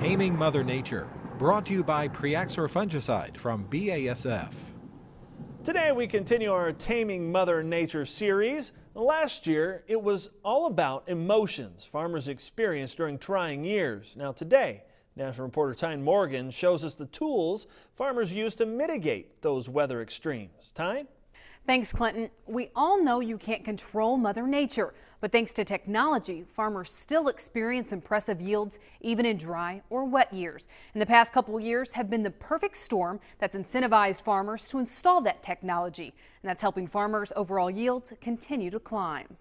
Taming Mother Nature, brought to you by Preaxor fungicide from BASF. Today we continue our Taming Mother Nature series. Last year it was all about emotions farmers experienced during trying years. Now today, national reporter Tyne Morgan shows us the tools farmers use to mitigate those weather extremes. Tyne? Thanks, Clinton. We all know you can't control Mother Nature, but thanks to technology, farmers still experience impressive yields even in dry or wet years. And the past couple of years have been the perfect storm that's incentivized farmers to install that technology. And that's helping farmers' overall yields continue to climb.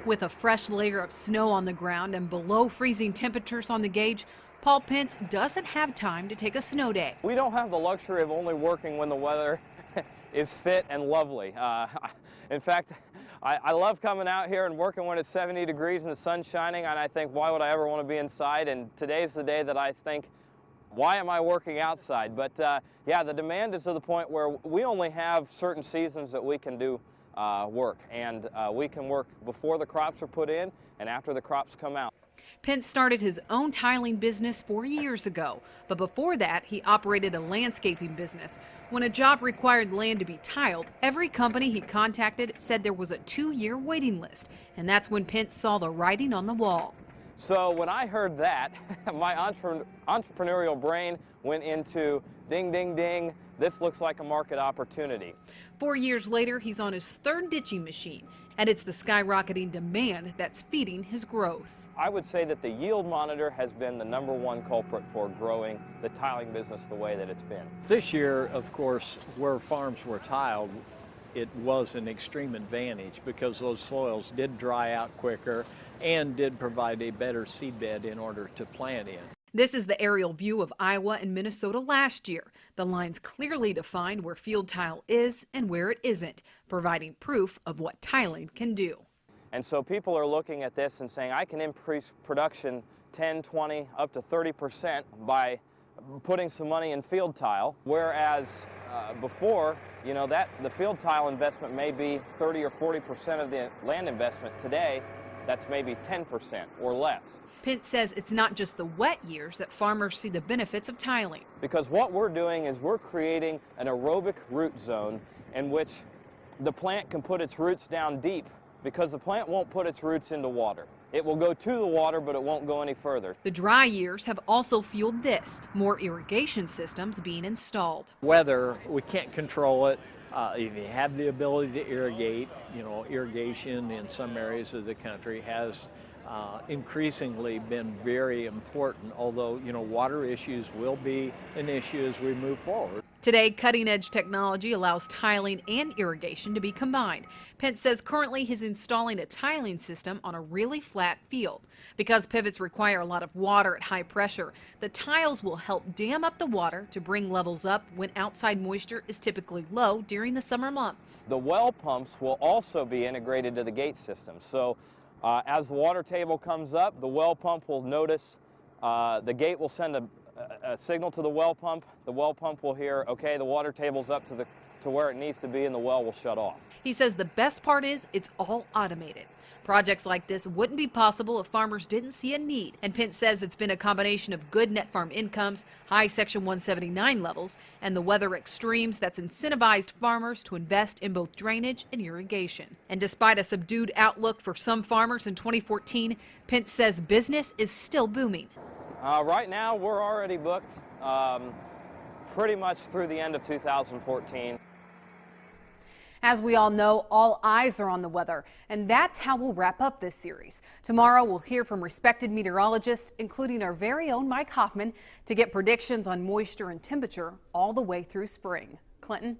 With a fresh layer of snow on the ground and below freezing temperatures on the gauge, Paul Pence doesn't have time to take a snow day. We don't have the luxury of only working when the weather is fit and lovely. In fact, I love coming out here and working when it's 70 degrees and the sun's shining, and I think, why would I ever want to be inside? And today's the day that I think, why am I working outside? But yeah, the demand is to the point where we only have certain seasons that we can do work, and we can work before the crops are put in and after the crops come out. Pence started his own tiling business 4 years ago, but before that he operated a landscaping business. When a job required land to be tiled, every company he contacted said there was a 2-year waiting list, and that's when Pence saw the writing on the wall. So when I heard that, my entrepreneurial brain went into ding, ding, ding, this looks like a market opportunity. 4 years later, he's on his third ditching machine, and it's the skyrocketing demand that's feeding his growth. I would say that the yield monitor has been the #1 culprit for growing the tiling business the way that it's been. This year, of course, where farms were tiled, it was an extreme advantage because those soils did dry out quicker and did provide a better seedbed in order to plant in. This is the aerial view of Iowa and Minnesota last year. The lines clearly defined where field tile is and where it isn't, providing proof of what tiling can do. And so people are looking at this and saying, I can increase production 10, 20, up to 30% by putting some money in field tile, whereas before, you know, that the field tile investment may be 30 or 40% of the land investment. Today, that's maybe 10% or less. Pence says it's not just the wet years that farmers see the benefits of tiling. Because what we're doing is we're creating an aerobic root zone in which the plant can put its roots down deep, because the plant won't put its roots into water. It will go to the water, but it won't go any further. The dry years have also fueled this, more irrigation systems being installed. Weather, we can't control it. If you have the ability to irrigate, you know, irrigation in some areas of the country has increasingly been very important, although, you know, water issues will be an issue as we move forward. Today, cutting-edge technology allows tiling and irrigation to be combined. Pence says currently he's installing a tiling system on a really flat field. Because pivots require a lot of water at high pressure, the tiles will help dam up the water to bring levels up when outside moisture is typically low during the summer months. The well pumps will also be integrated to the gate system. So as the water table comes up, the well pump will notice, the gate will send a signal to the well pump. The well pump will hear, okay, the water table's up to where it needs to be, and the well will shut off. He says the best part is it's all automated. Projects like this wouldn't be possible if farmers didn't see a need. And Pence says it's been a combination of good net farm incomes, high Section 179 levels, and the weather extremes that's incentivized farmers to invest in both drainage and irrigation. And despite a subdued outlook for some farmers in 2014, Pence says business is still booming. Right now, we're already booked pretty much through the end of 2014. As we all know, all eyes are on the weather, and that's how we'll wrap up this series. Tomorrow, we'll hear from respected meteorologists, including our very own Mike Hoffman, to get predictions on moisture and temperature all the way through spring. Clinton?